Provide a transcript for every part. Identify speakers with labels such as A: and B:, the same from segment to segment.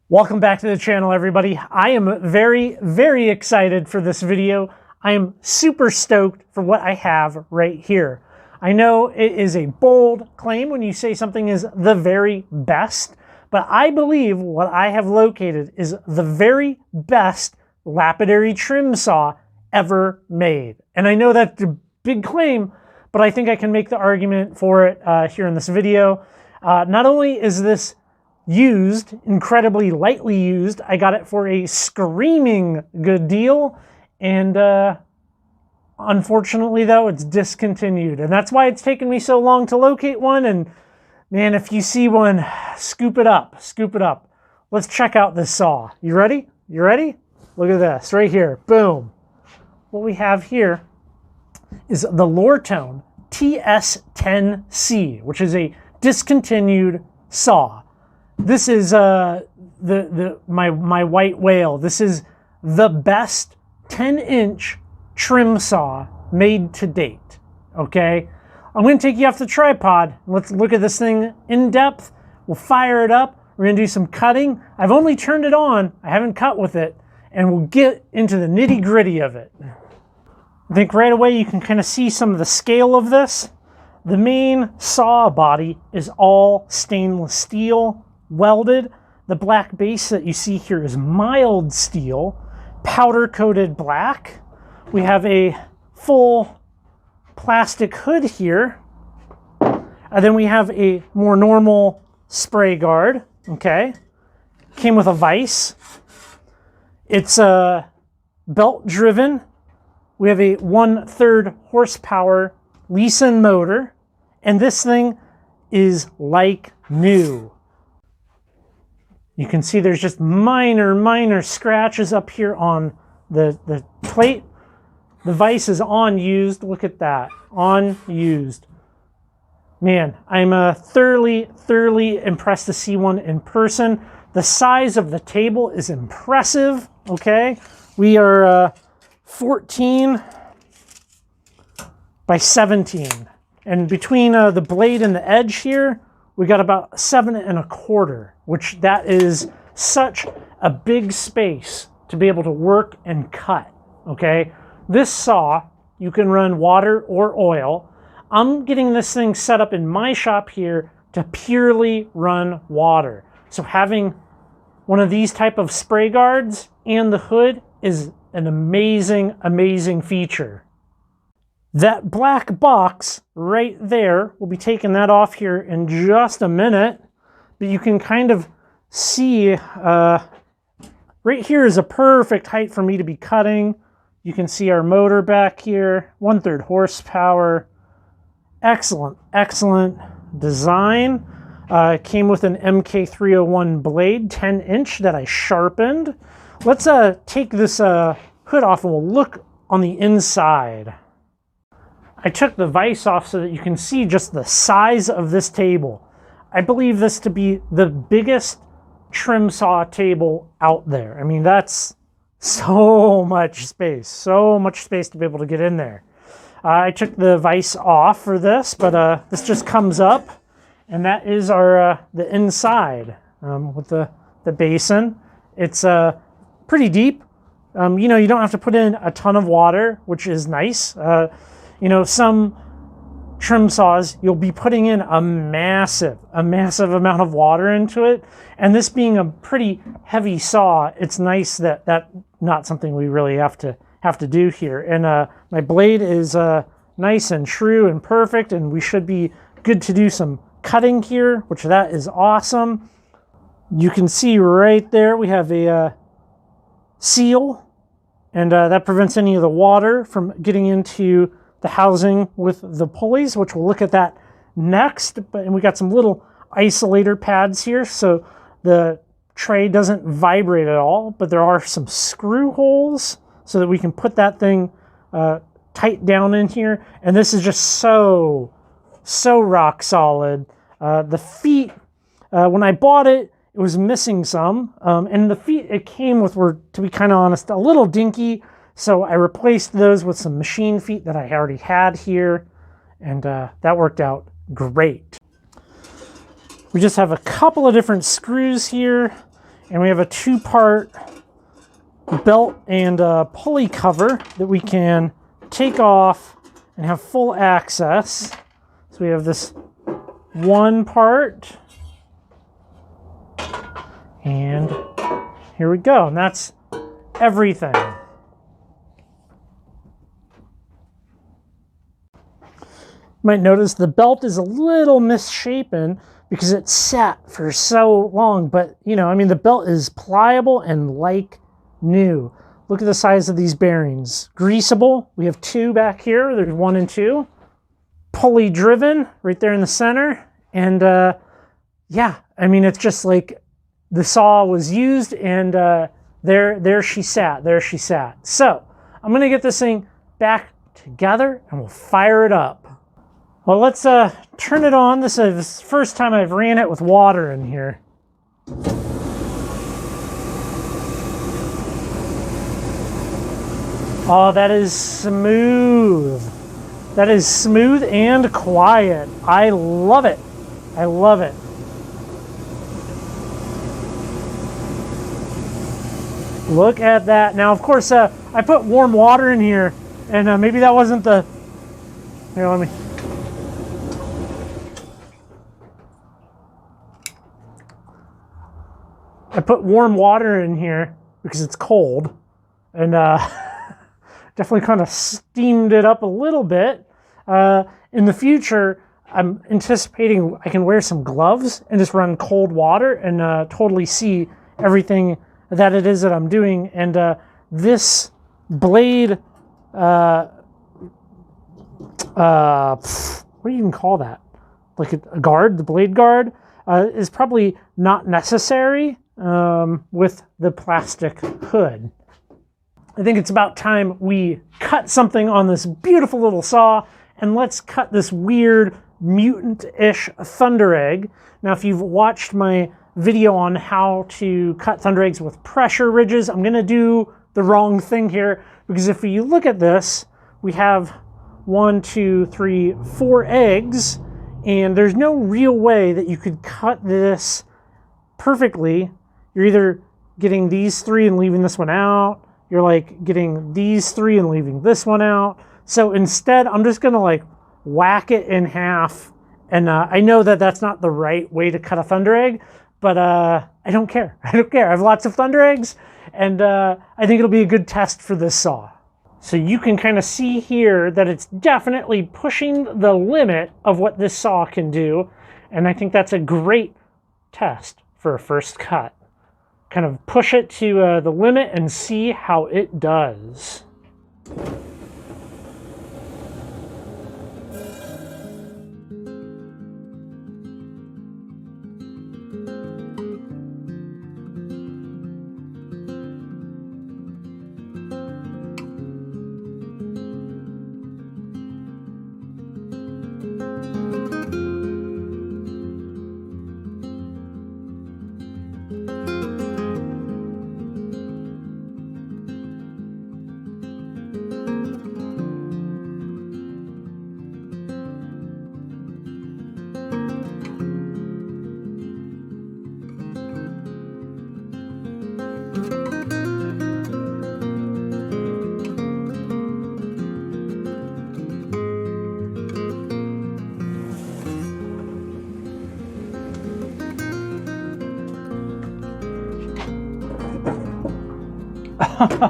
A: Welcome back to the channel, everybody. I am very excited for this video. I am super stoked for what I have right here. I know it is a bold claim when you say something is the very best, but I believe what I have located is the very best lapidary trim saw ever made. And I know that's a big claim, but I think I can make the argument for it here in this video. Not only is this used, incredibly lightly used, I got it for a screaming good deal, and unfortunately though, it's discontinued, and that's why it's taken me so long to locate one. And man, if you see one, scoop it up, scoop it up. Let's check out this saw. You ready? You ready? Look at this right here. Boom. What we have here is the Lortone TS10C, which is a discontinued saw. This is my white whale. This is the best 10-inch trim saw made to date, okay? I'm going to take you off the tripod. Let's look at this thing in depth. We'll fire it up. We're going to do some cutting. I've only turned it on. I haven't cut with it. And we'll get into the nitty-gritty of it. I think right away you can kind of see some of the scale of this. The main saw body is all stainless steel, welded. The black base that you see here is mild steel, powder coated black. We have a full plastic hood here. And then we have a more normal spray guard, okay? Came with a vise. It's belt driven. We have a 1/3 horsepower Leeson motor, and this thing is like new. You can see there's just minor scratches up here on the plate. The vise is unused. Look at that, unused. Man, I'm thoroughly impressed to see one in person. The size of the table is impressive, okay? We are 14 by 17. And between the blade and the edge here, we got about 7 1/4, which that is such a big space to be able to work and cut, okay? This saw, you can run water or oil. I'm getting this thing set up in my shop here to purely run water. So having one of these type of spray guards and the hood is an amazing feature. That black box right there, we'll be taking that off here in just a minute, but you can kind of see right here is a perfect height for me to be cutting. You can see our motor back here, 1/3 horsepower. Excellent design. Came with an MK301 blade, 10-inch that I sharpened. Let's take this hood off and we'll look on the inside. I took the vise off so that you can see just the size of this table. I believe this to be the biggest trim saw table out there. I mean, that's so much space to be able to get in there. I took the vise off for this, but this just comes up, and that is our the inside with the basin. It's pretty deep. You know, you don't have to put in a ton of water, which is nice. You know, some trim saws, you'll be putting in a massive amount of water into it. And this being a pretty heavy saw, it's nice that that's not something we really have to do here. And my blade is nice and true and perfect, and we should be good to do some cutting here, which that is awesome. You can see right there we have a seal, and that prevents any of the water from getting into the housing with the pulleys, which we'll look at that next. And we got some little isolator pads here so the tray doesn't vibrate at all, but there are some screw holes so that we can put that thing tight down in here. And this is just so rock solid. The feet, when I bought it, it was missing some, and the feet it came with were, to be kind of honest, a little dinky. So I replaced those with some machine feet that I already had here, and that worked out great. We just have a couple of different screws here. And we have a 2-part belt and pulley cover that we can take off and have full access. So we have this 1 part, and here we go, and that's everything. You might notice the belt is a little misshapen because it sat for so long, but you know, I mean, the belt is pliable and like new. Look at the size of these bearings. Greasable, we have 2 back here, there's 1 and 2. Pulley driven right there in the center, and yeah, I mean, it's just like the saw was used, and there she sat. So I'm gonna get this thing back together and we'll fire it up. Well, let's turn it on. This is the first time I've ran it with water in here. Oh, that is smooth. That is smooth and quiet. I love it. I love it. Look at that. Now, of course, I put warm water in here, and maybe that wasn't the... Here, let me... I put warm water in here because it's cold, and definitely kind of steamed it up a little bit. In the future, I'm anticipating I can wear some gloves and just run cold water and totally see everything that it is that I'm doing. And this blade, what do you even call that? Like a guard, the blade guard, is probably not necessary with the plastic hood. I think it's about time we cut something on this beautiful little saw, and let's cut this weird mutant-ish thunder egg. Now, if you've watched my video on how to cut thunder eggs with pressure ridges, I'm gonna do the wrong thing here, because if you look at this, we have 1, 2, 3, 4 eggs, and there's no real way that you could cut this perfectly. You're either getting these 3 and leaving this one out, you're like getting these 3 and leaving this one out. So instead, I'm just gonna like whack it in half. And I know that that's not the right way to cut a thunder egg, but I don't care. I don't care. I have lots of thunder eggs, and I think it'll be a good test for this saw. So you can kind of see here that it's definitely pushing the limit of what this saw can do. And I think that's a great test for a first cut. Kind of push it to the limit and see how it does.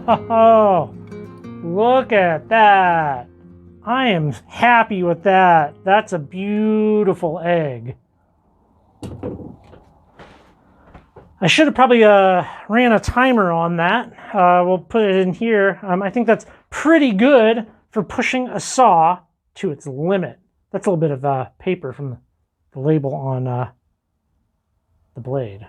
A: Oh, look at that. I am happy with that. That's a beautiful egg. I should have probably ran a timer on that. We'll put it in here. I think that's pretty good for pushing a saw to its limit. That's a little bit of paper from the label on the blade.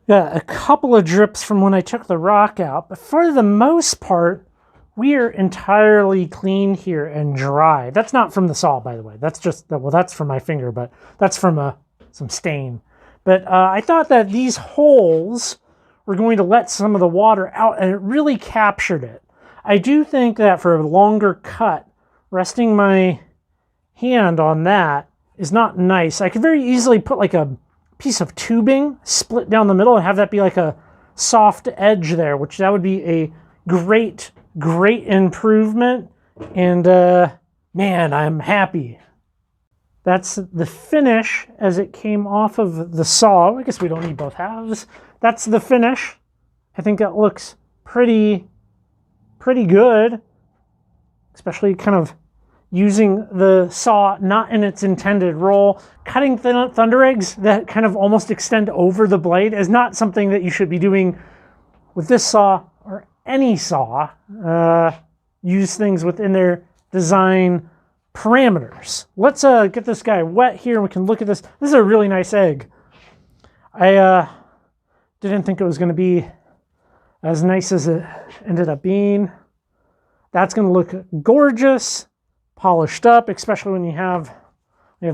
A: Got a couple of drips from when I took the rock out, but for the most part, we are entirely clean here and dry. That's not from the saw, by the way. That's just, well, that's from my finger, but that's from some stain. But I thought that these holes were going to let some of the water out, and it really captured it. I do think that for a longer cut, resting my hand on that is not nice. I could very easily put like a piece of tubing split down the middle and have that be like a soft edge there, which that would be a great improvement. And man, I'm happy. That's the finish as it came off of the saw. I guess we don't need both halves. That's the finish. I think that looks pretty good, especially kind of using the saw not in its intended role. Cutting thunder eggs that kind of almost extend over the blade is not something that you should be doing with this saw or any saw. Use things within their design parameters. Let's get this guy wet here and we can look at this. This is a really nice egg. I didn't think it was going to be as nice as it ended up being. That's going to look gorgeous, polished up, especially when we have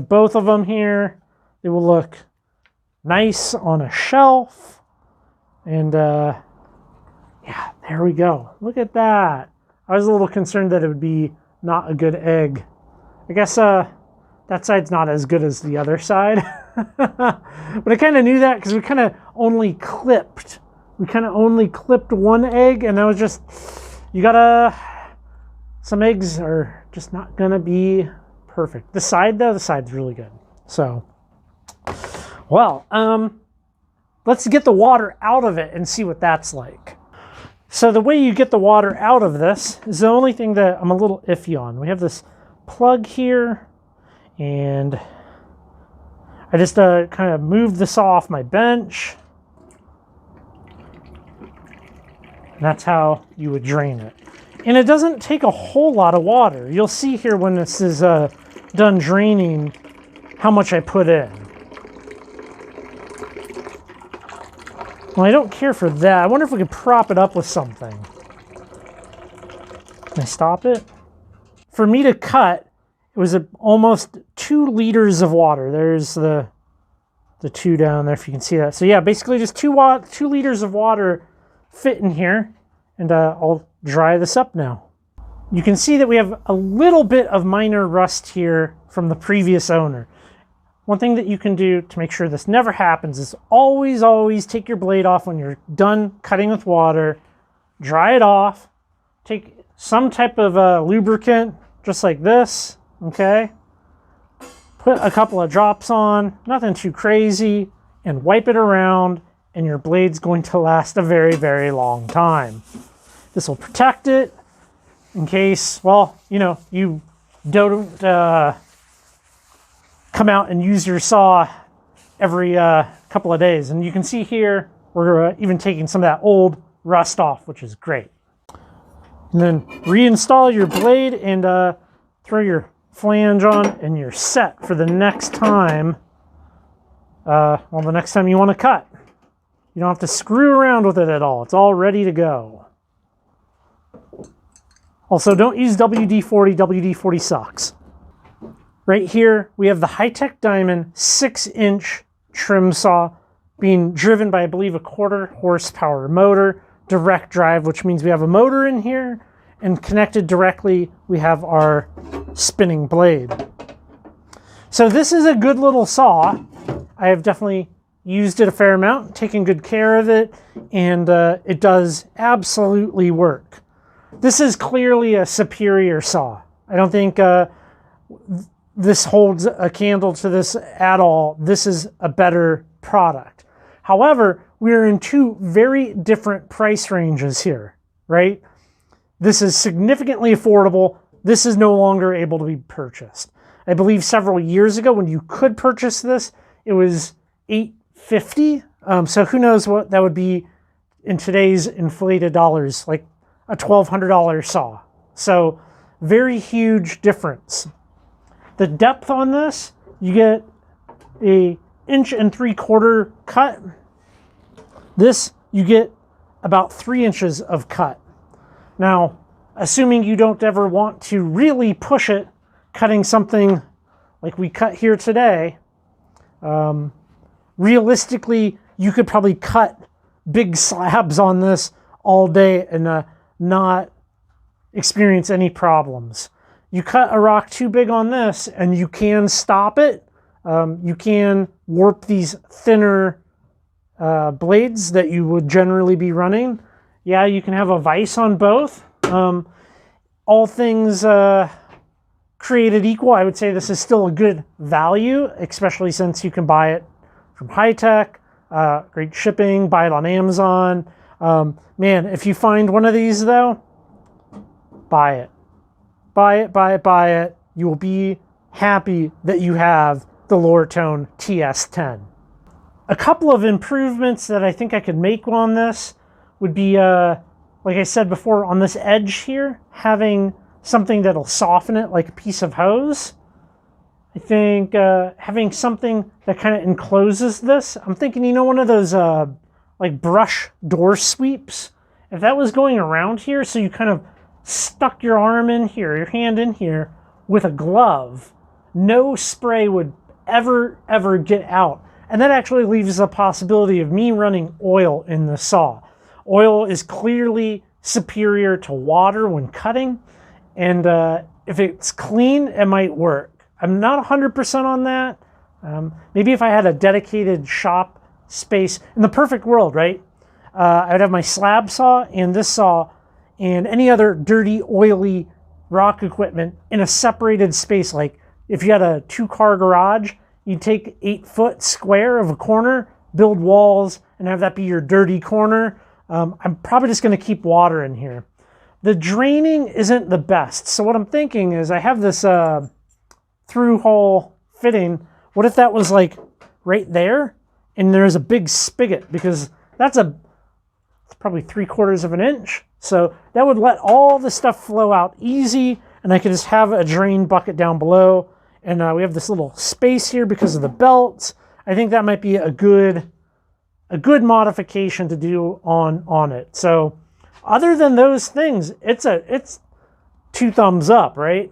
A: both of them here. They will look nice on a shelf. And yeah, there we go. Look at that. I was a little concerned that it would be not a good egg. I guess that side's not as good as the other side. But I kind of knew that because we kind of only clipped. We kind of only clipped one egg, and that was just, some eggs are just not gonna be perfect. The side though, the side's really good. So, well, let's get the water out of it and see what that's like. So the way you get the water out of this is the only thing that I'm a little iffy on. We have this plug here, and I just kind of moved the saw off my bench. And that's how you would drain it. And it doesn't take a whole lot of water. You'll see here when this is done draining how much I put in. Well, I don't care for that. I wonder if we could prop it up with something. Can I stop it? For me to cut, it was almost 2 liters of water. There's the 2 down there, if you can see that. So yeah, basically just 2 liters of water fit in here. And I'll dry this up now. You can see that we have a little bit of minor rust here from the previous owner. One thing that you can do to make sure this never happens is always take your blade off when you're done cutting with water. Dry it off. Take some type of lubricant, just like this, okay? Put a couple of drops on, nothing too crazy, and wipe it around, and your blade's going to last a very long time. This will protect it in case, well, you don't come out and use your saw every couple of days. And you can see here, we're even taking some of that old rust off, which is great. And then reinstall your blade and throw your flange on, and you're set for the next time, the next time you want to cut. You don't have to screw around with it at all. It's all ready to go. Also, don't use WD-40. WD-40 sucks. Right here, we have the High-Tech Diamond 6-inch trim saw being driven by, I believe, a 1/4 horsepower motor, direct drive, which means we have a motor in here, and connected directly, we have our spinning blade. So this is a good little saw. I have definitely used it a fair amount, taken good care of it, and it does absolutely work. This is clearly a superior saw. I don't think this holds a candle to this at all. This is a better product. However, we're in 2 very different price ranges here, right? This is significantly affordable. This is no longer able to be purchased. I believe several years ago when you could purchase this, it was $850. So who knows what that would be in today's inflated dollars, like a $1,200 saw. So very huge difference. The depth on this, you get a 1.75 inch cut. This, you get about 3 inches of cut. Now, assuming you don't ever want to really push it, cutting something like we cut here today, realistically, you could probably cut big slabs on this all day and not experience any problems. You cut a rock too big on this and you can stop it, You can warp these thinner blades that you would generally be running. Yeah, you can have a vise on both. All things created equal, I would say this is still a good value, especially since you can buy it from High Tech, great shipping, buy it on Amazon. Man, if you find one of these though, buy it. Buy it, buy it, buy it. You will be happy that you have the Lortone TS10. A couple of improvements that I think I could make on this would be, like I said before, on this edge here, having something that'll soften it like a piece of hose. I think having something that kind of encloses this. I'm thinking, you know, one of those like brush door sweeps. If that was going around here, so you kind of stuck your arm in here, your hand in here with a glove, no spray would ever get out. And that actually leaves the possibility of me running oil in the saw. Oil is clearly superior to water when cutting, and if it's clean, it might work. I'm not 100% on that. Maybe if I had a dedicated shop space, in the perfect world, right? I'd have my slab saw and this saw and any other dirty, oily rock equipment in a separated space. Like if you had a 2-car garage, you'd take 8-foot square of a corner, build walls, and have that be your dirty corner. I'm probably just going to keep water in here. The draining isn't the best. So what I'm thinking is I have this through hole fitting. What if that was like right there and there's a big spigot, because it's probably 3/4 of an inch. So that would let all the stuff flow out easy, and I could just have a drain bucket down below. And we have this little space here because of the belts. I think that might be a good modification to do on it. So other than those things, it's 2 thumbs up, right?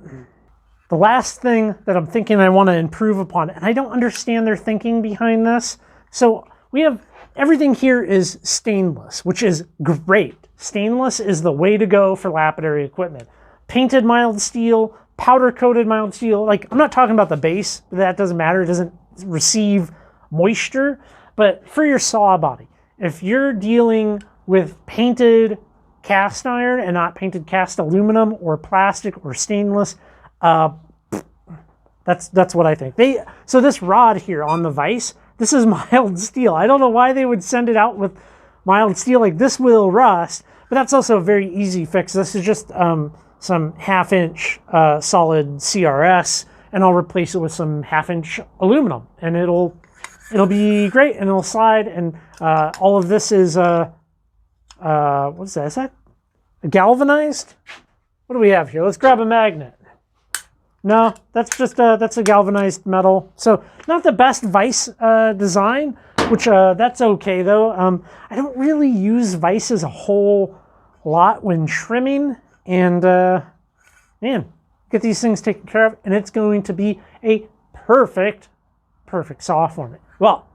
A: The last thing that I'm thinking I want to improve upon, and I don't understand their thinking behind this. So we have everything here is stainless, which is great. Stainless is the way to go for lapidary equipment. Painted mild steel, powder coated mild steel. Like, I'm not talking about the base, that doesn't matter. It doesn't receive moisture. But for your saw body, if you're dealing with painted cast iron and not painted cast aluminum or plastic or stainless, that's what I think. So this rod here on the vise, this is mild steel. I don't know why they would send it out with mild steel. Like, this will rust, but that's also a very easy fix. This is just some 1/2-inch solid CRS, and I'll replace it with some 1/2-inch aluminum, and it'll be great, and it'll slide. And all of this is what is that? Is that galvanized? What do we have here? Let's grab a magnet. No, that's just that's a galvanized metal. So not the best vise design, which that's okay though. I don't really use vices a whole lot when trimming, and man, get these things taken care of, and it's going to be a perfect saw for me. Well,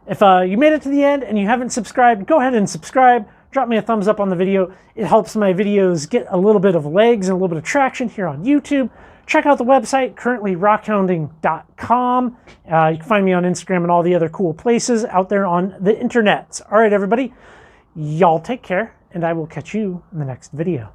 A: if you made it to the end and you haven't subscribed, go ahead and subscribe. Drop me a thumbs up on the video. It helps my videos get a little bit of legs and a little bit of traction here on YouTube. Check out the website, currently rockhounding.com. You can find me on Instagram and all the other cool places out there on the internet. All right, everybody, y'all take care, and I will catch you in the next video.